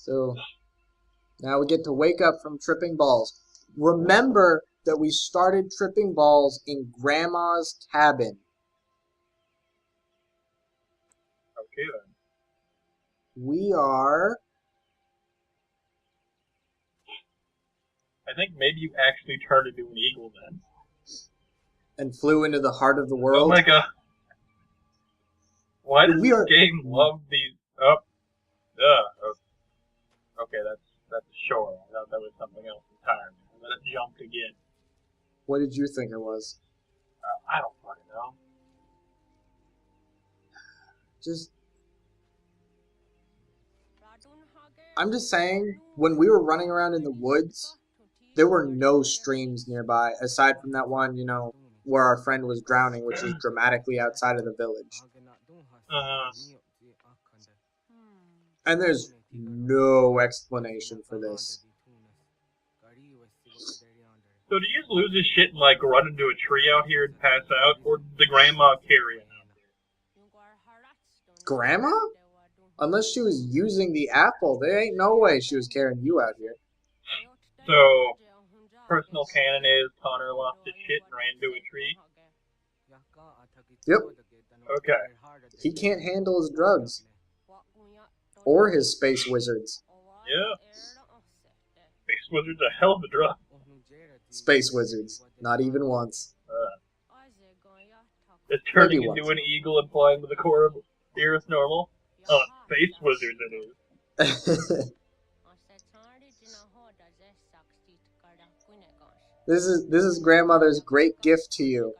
So now we get to wake up from tripping balls. Remember that we started tripping balls in Grandma's cabin. Okay then. We are... I think maybe you actually turned into an eagle then. and flew into the heart of the Oh world. my god. Why does We this are- game love these... Oh. Okay, that's a shore. I thought that was something else entirely. And then it jumped again. What did you think it was? I don't fucking know. I'm just saying, when we were running around in the woods, there were no streams nearby, aside from that one, where our friend was drowning, which is dramatically outside of the village. And there's no explanation for this. So did you just lose his shit and like run into a tree out here and pass out, or did the grandma carry him out there? Grandma? Unless she was using the apple, there ain't no way she was carrying you out here. So, personal canon is Connor lost his shit and ran into a tree? Yep. Okay. He can't handle his drugs. Or his space wizards. Yeah. Space Wizard's a hell of a drug. Space wizards. Not even once. Is turning Maybe into once. an eagle and flying to the core of the Earth normal? Oh, Space Wizards it is. This is grandmother's great gift to you.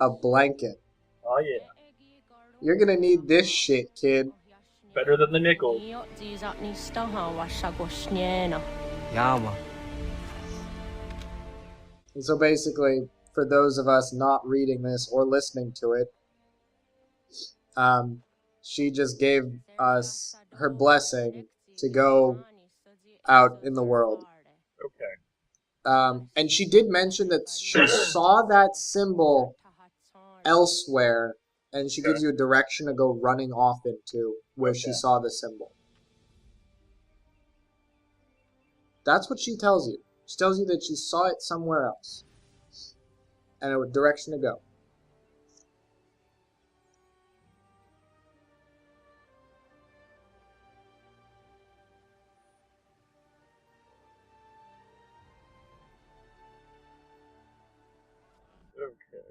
A blanket. Oh yeah. You're gonna need this shit, kid. Better than the nickels. And so basically, for those of us not reading this or listening to it, she just gave us her blessing to go out in the world. Okay. And she did mention that she saw that symbol elsewhere, and she gives you a direction to go running off into where she saw the symbol. That's what she tells you. She tells you that she saw it somewhere else, and a direction to go. Okay.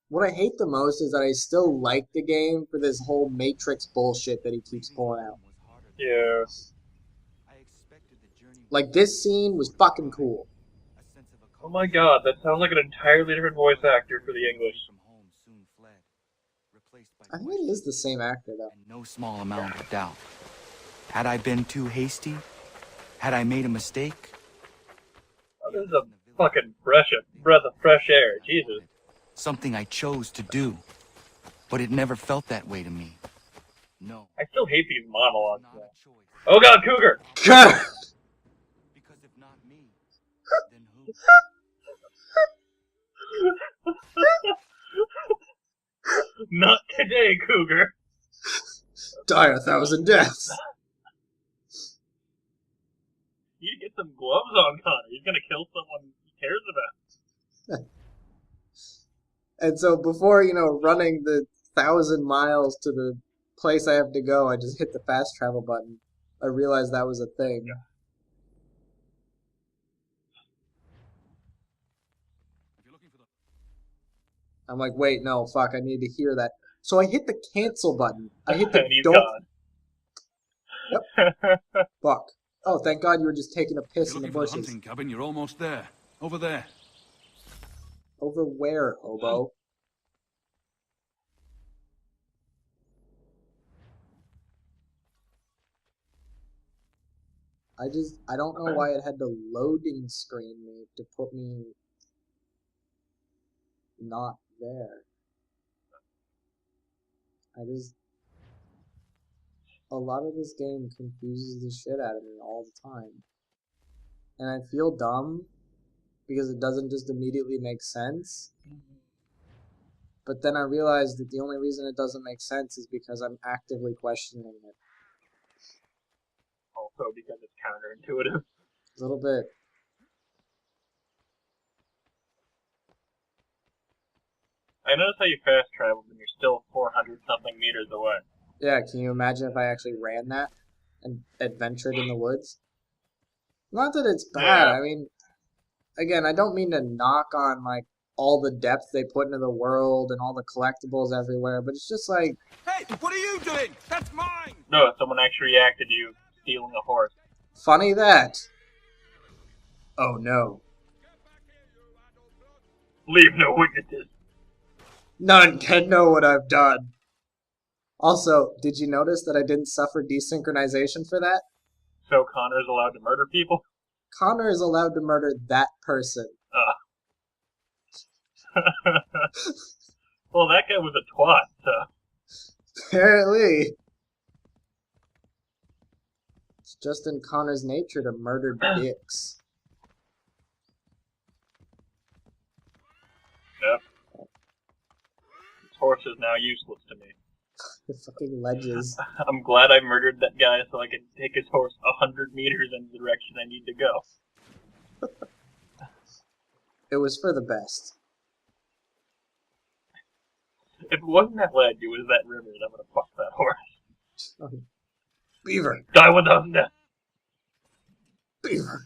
What I hate the most is that I still like the game for this whole Matrix bullshit that he keeps pulling out. Yeah. Like, this scene was fucking cool. Oh my god, that sounds like an entirely different voice actor for the English. I think it is the same actor, though. No small amount of doubt. Had I been too hasty? Had I made a mistake? Oh, this is a fucking breath of fresh air, Jesus. Something I chose to do. But it never felt that way to me. No. I still hate these monologues though. Oh god, Cougar! Because if not me, then who? Not today, Cougar! Die a thousand deaths. You need to get some gloves on Connor. He's gonna kill someone he cares about. And so before, running the 1,000 miles to the place I have to go, I just hit the fast travel button. I realized that was a thing. Yeah. I'm like, wait, no, fuck, I need to hear that. So I hit the cancel button. I hit the And he's don't. gone. Fuck. Oh, thank God you were just taking a piss You're in the looking for the bushes. hunting cabin. You're almost there. Over there. Over where, hobo? I don't know why it had to loading screen me to put me not there. A lot of this game confuses the shit out of me all the time. And I feel dumb because it doesn't just immediately make sense. But then I realized that the only reason it doesn't make sense is because I'm actively questioning it. Also because it's counterintuitive. A little bit. I noticed how you fast traveled and you're still 400 something meters away. Yeah, can you imagine if I actually ran that and adventured in the woods? Not that it's bad. Yeah. I mean, again, I don't mean to knock on like all the depth they put into the world and all the collectibles everywhere, but it's just like, Hey, what are you doing? That's mine! No, someone actually reacted to you stealing a horse. funny that. Oh no. Leave no witnesses. None can know what I've done. Also, did you notice that I didn't suffer desynchronization for that? So Connor's allowed to murder people? Connor is allowed to murder that person. Well, that guy was a twat, so. Apparently. It's just in Connor's nature to murder dicks. Yep. This horse is now useless to me. The fucking ledges. I'm glad I murdered that guy so I could take his horse 100 meters in the direction I need to go. It was for the best. If it wasn't that ledge, it was that river, I'm gonna fuck that horse. Beaver! Die without death. Beaver!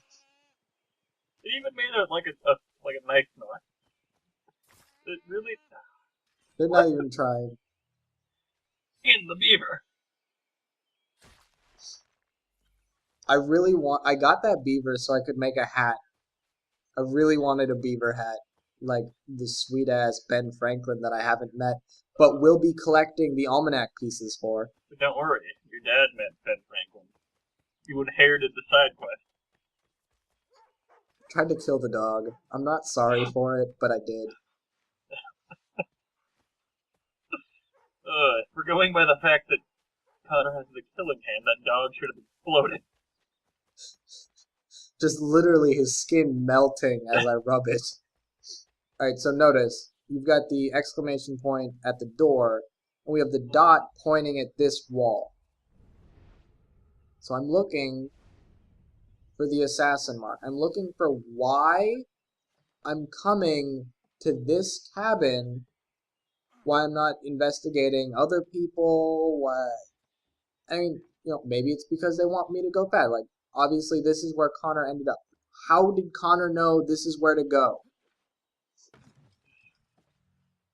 It even made like a nice noise. It really They're not even trying. in the beaver. I got that beaver so I could make a hat. I really wanted a beaver hat. Like the sweet ass Ben Franklin that I haven't met, but will be collecting the almanac pieces for. But don't worry, your dad met Ben Franklin. You inherited the side quest. Tried to kill the dog. I'm not sorry for it, but I did. If we're going by the fact that Connor has the killing hand, that dog should have exploded. Just literally his skin melting as I rub it. Alright, so notice, you've got the exclamation point at the door, and we have the dot pointing at this wall. So I'm looking for the assassin mark. I'm looking for why I'm coming to this cabin, why I'm not investigating other people, why... I mean, maybe it's because they want me to go back. Like, obviously this is where Connor ended up. How did Connor know this is where to go?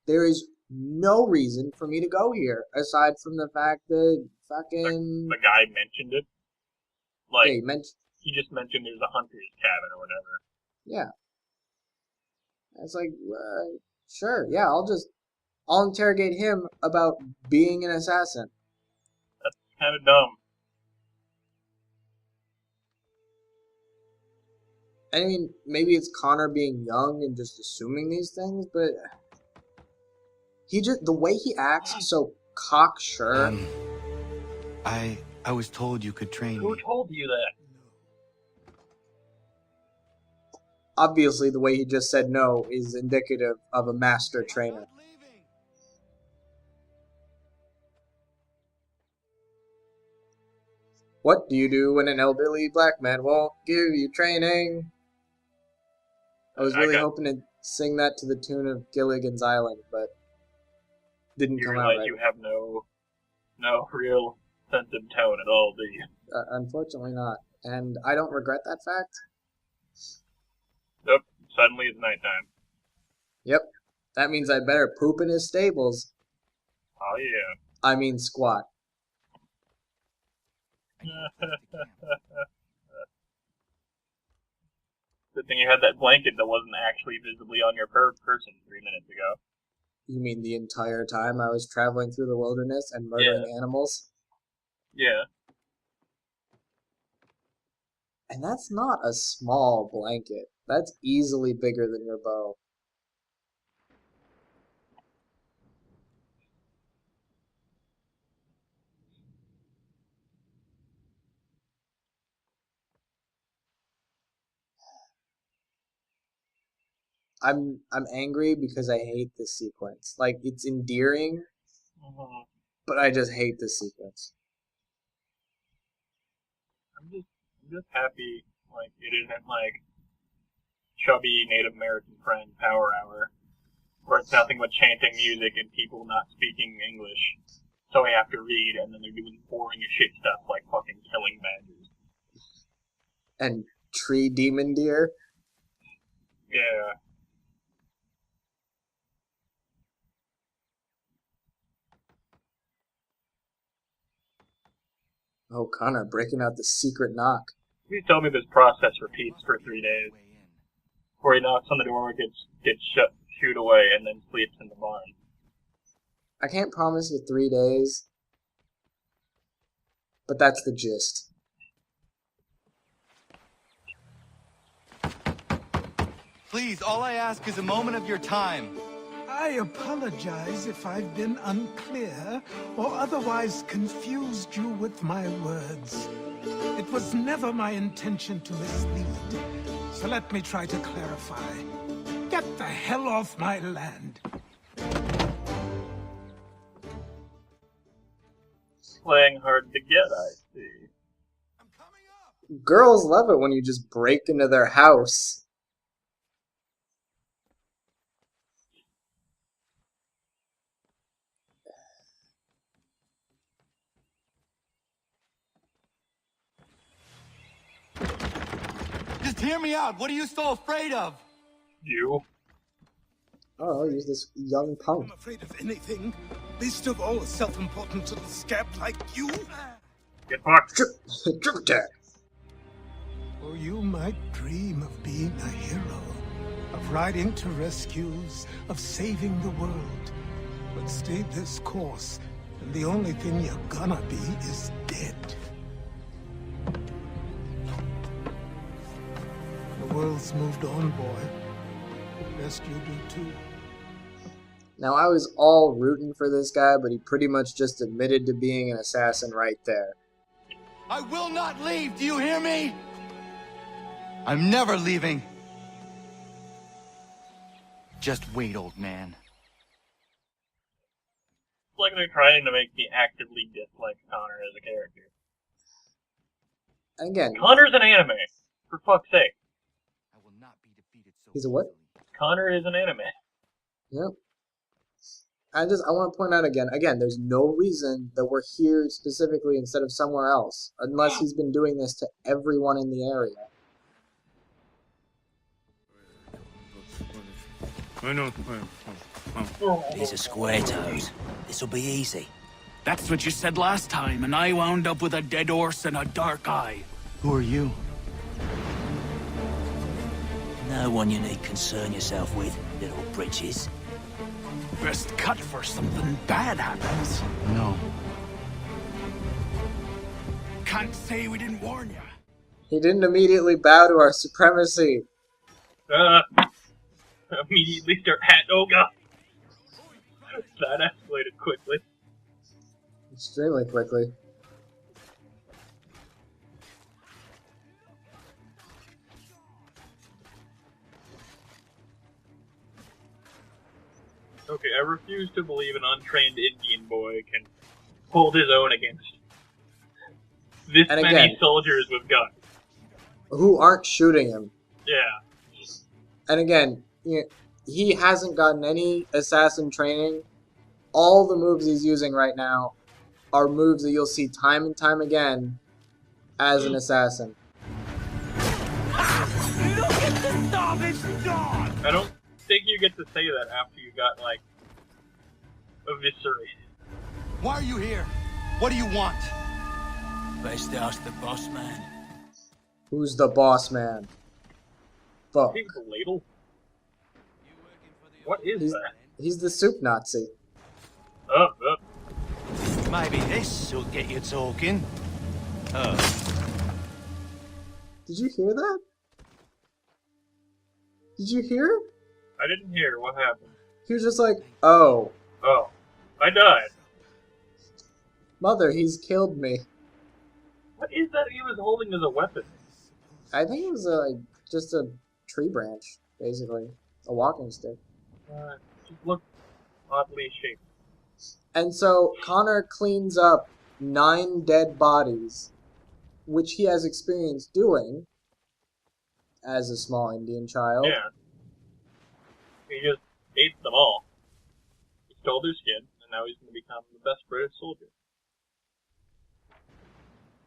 There is no reason for me to go here, aside from the fact that fucking... The guy mentioned it. Like, Hey, he just mentioned there's a hunter's cabin or whatever. yeah. It's like, sure, yeah, I'll interrogate him about being an assassin. That's kind of dumb. I mean, maybe it's Connor being young and just assuming these things, but the way he acts so cocksure. I was told you could train Who me. told you that? Obviously, the way he just said no is indicative of a master trainer. What do you do when an elderly black man won't give you training? I was really hoping to sing that to the tune of Gilligan's Island, but didn't You come out realize right. you have no real sense of tone at all, do you? Unfortunately not. And I don't regret that fact. Nope. Suddenly it's nighttime. Yep. That means I better poop in his stables. Oh yeah. I mean squat. Good thing you had that blanket that wasn't actually visibly on your person 3 minutes ago. You mean the entire time I was traveling through the wilderness and murdering animals? Yeah. And that's not a small blanket. That's easily bigger than your bow. I'm angry because I hate this sequence. Like, it's endearing, but I just hate this sequence. I'm just happy, like, it isn't like chubby Native American friend Power Hour, where it's nothing but chanting music and people not speaking English, so we have to read, and then they're doing boring as shit stuff like fucking killing badgers. And tree demon deer. Yeah. Oh, Connor, breaking out the secret knock. Please tell me this process repeats for 3 days, where he knocks on the door, gets shooed away, and then sleeps in the barn. I can't promise you 3 days, but that's the gist. Please, all I ask is a moment of your time. I apologize if I've been unclear or otherwise confused you with my words. It was never my intention to mislead, so let me try to clarify. Get the hell off my land. Playing hard to get, I see. Girls love it when you just break into their house. Just hear me out. What are you so afraid of? You? Oh, use this young punk. I'm afraid of anything, least of all a self-important little scab like you. Get fucked. Triple attack. Or you might dream of being a hero, of riding to rescues, of saving the world. But stay this course, and the only thing you're gonna be is dead. The world's moved on, boy. Best you do too. Now, I was all rooting for this guy, but he pretty much just admitted to being an assassin right there. I will not leave. Do you hear me? I'm never leaving. Just wait, old man. It's like they're trying to make me actively dislike Connor as a character. Again, Connor's an anime, for fuck's sake. I will not be defeated so He's a what? easily. Connor is an anime. yep. I want to point out again, there's no reason that we're here specifically instead of somewhere else, unless he's been doing this to everyone in the area. These are square toes. This'll be easy. That's what you said last time, and I wound up with a dead horse and a dark eye. Who are you? No one you need concern yourself with, little britches. Best cut for something bad happens. No. Can't say we didn't warn you. He didn't immediately bow to our supremacy. Immediately start hat. Oh god. That escalated quickly. Extremely quickly. Okay, I refuse to believe an untrained Indian boy can hold his own against this And many again- soldiers with guns. Who aren't shooting him. Yeah. And again, he hasn't gotten any assassin training. All the moves he's using right now are moves that you'll see time and time again as an assassin. I don't think you get to say that after you got, like, eviscerated. Why are you here? What do you want? Best ask the boss man. Who's the boss man? Fuck. Hey, the ladle? What is He's, that? he's the soup Nazi. Up. Maybe this will get you talking. Did you hear that? Did you hear it? I didn't hear. What happened? He was just like, oh, Oh. I died. mother, he's killed me. What is that he was holding as a weapon? I think it was just a tree branch, basically. A walking stick. Just look oddly shaped. And so Connor cleans up 9 dead bodies, which he has experience doing as a small Indian child. Yeah. He just ate them all. He stole their skin, and now he's going to become the best British soldier.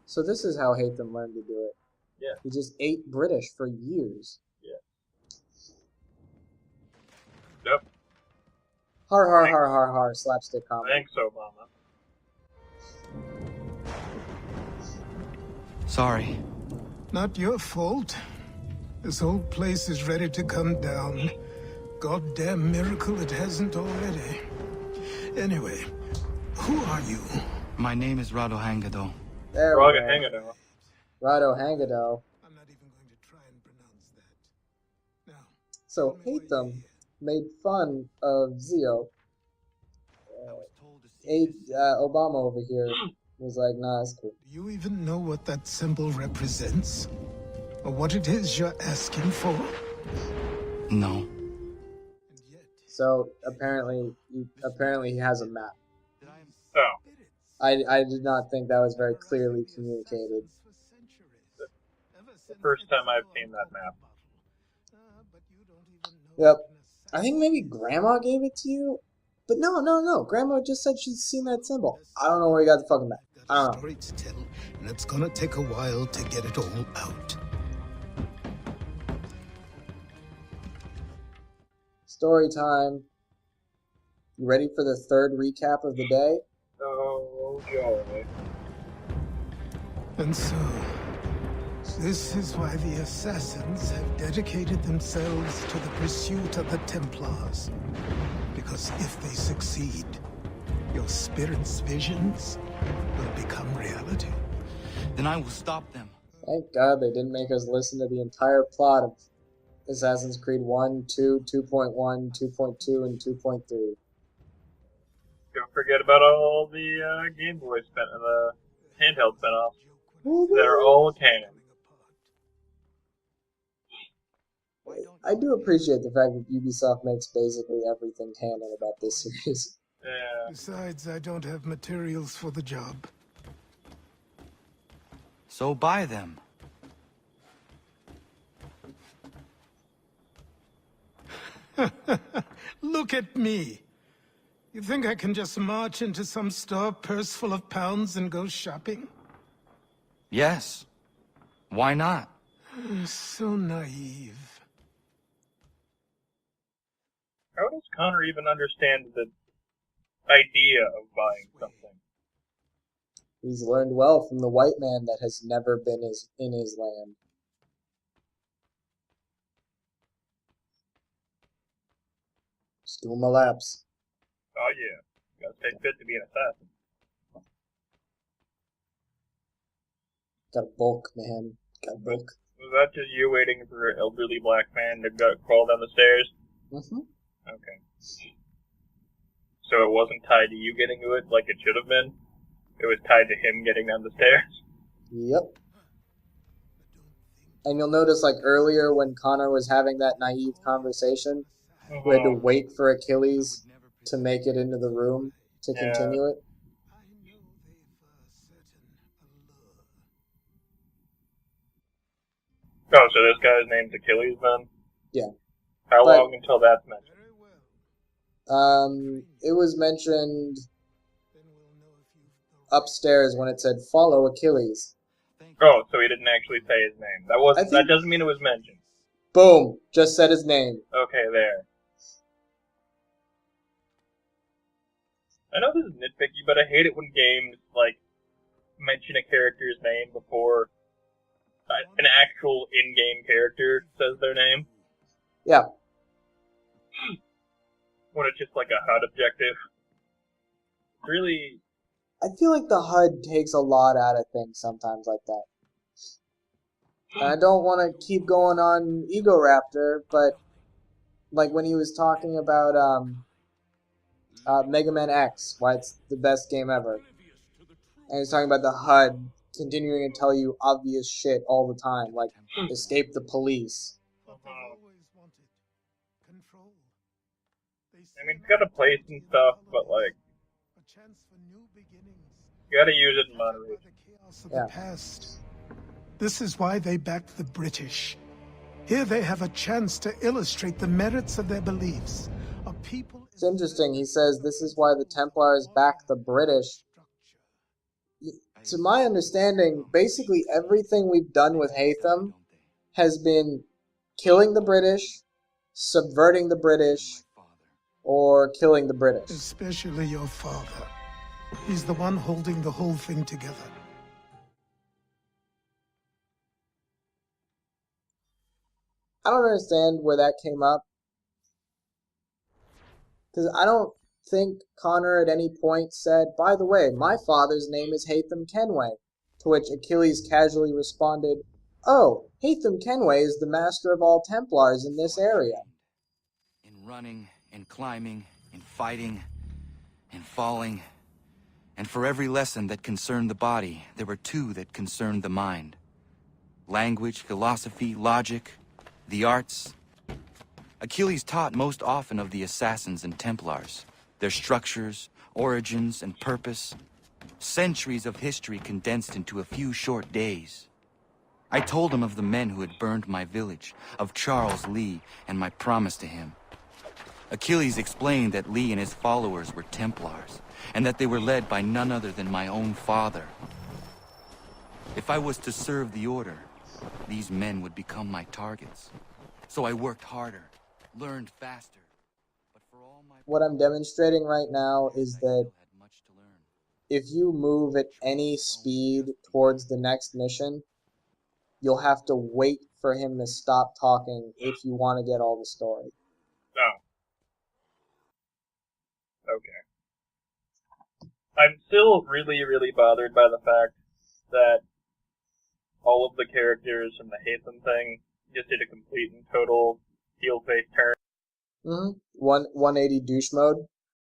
So this is how Hatham learned to do it. Yeah. He just ate British for years. Yeah. Yep. Har har har har har, slapstick comedy. Thanks, Obama. Sorry. Not your fault. This whole place is ready to come down. Goddamn miracle it hasn't already. Anyway, who are you? My name is Rado Hangado. There we Raga go. Hangado. Rado Hangado. I'm not even going to try and pronounce that. Now, So Hatham made fun of Zio. Obama over here was like, nah, that's cool. do you even know what that symbol represents? Or what it is you're asking for? No. And yet, So apparently he has a map. Oh, I did not think that was very clearly communicated. the first time I've seen that map. Yep. I think maybe Grandma gave it to you? But no. Grandma just said she's seen that symbol. I don't know where you got the fucking map. I got don't a know. story to tell, and it's gonna take a while to get it all out. Story time. You ready for the 3rd recap of the day? Oh, joy. And so, this is why the Assassins have dedicated themselves to the pursuit of the Templars. Because if they succeed, your spirit's visions will become reality. Then I will stop them. Thank God they didn't make us listen to the entire plot of Assassin's Creed 1, 2, 2.1, 2.2, and 2.3. Don't forget about all the Game Boy the handheld spin-offs that are all canon. I do appreciate the fact that Ubisoft makes basically everything canon about this series. Yeah. Besides, I don't have materials for the job. So buy them. Look at me. You think I can just march into some store, purse full of pounds, and go shopping? Yes. Why not? So naive. How does Connor even understand the idea of buying something? He's learned well from the white man that has never been in his land. Just doing my laps. Oh yeah, you gotta stay fit to be an assassin. Got a bulk, man. Got a bulk. Was that just you waiting for an elderly black man to crawl down the stairs? Mm-hmm. Okay. So it wasn't tied to you getting to it like it should have been? It was tied to him getting down the stairs? Yep. And you'll notice, like, earlier when Connor was having that naive conversation, we had to wait for Achilles to make it into the room to Yeah. continue it. Oh, so this guy's name's Achilles then? Yeah. How But- long until that's mentioned? It was mentioned upstairs when it said, follow Achilles. Oh, so he didn't actually say his name. That doesn't mean it was mentioned. Boom! Just said his name. Okay, there. I know this is nitpicky, but I hate it when games, like, mention a character's name before an actual in-game character says their name. Yeah. When it's just like a HUD objective. Really, I feel like the HUD takes a lot out of things sometimes like that. And I don't want to keep going on Ego Raptor, but like when he was talking about Mega Man X, why it's the best game ever. And he was talking about the HUD continuing to tell you obvious shit all the time, like escape the police. I mean, it's got a place and stuff, but, like, you gotta use it in moderation. The past. This is why they backed the British. Here they have a chance to illustrate the merits of their beliefs. A people. It's interesting. He says this is why the Templars back the British. To my understanding, basically everything we've done with Haytham has been killing the British, subverting the British, or killing the British. Especially your father. He's the one holding the whole thing together. I don't understand where that came up. Because I don't think Connor at any point said, by the way, my father's name is Haytham Kenway. To which Achilles casually responded, oh, Haytham Kenway is the master of all Templars in this area. In running, in climbing, in fighting, in falling. And for every lesson that concerned the body, there were two that concerned the mind. Language, philosophy, logic, the arts. Achilles taught most often of the assassins and Templars, their structures, origins, and purpose. Centuries of history condensed into a few short days. I told him of the men who had burned my village, of Charles Lee, and my promise to him. Achilles explained that Lee and his followers were Templars, and that they were led by none other than my own father. If I was to serve the order, these men would become my targets. So I worked harder, learned faster. But for all my... What I'm demonstrating right now is that if you move at any speed towards the next mission, you'll have to wait for him to stop talking if you want to get all the story. Oh. Okay. I'm still really, really bothered by the fact that all of the characters from the Haytham thing just did a complete and total heel-face turn. 180 douche mode.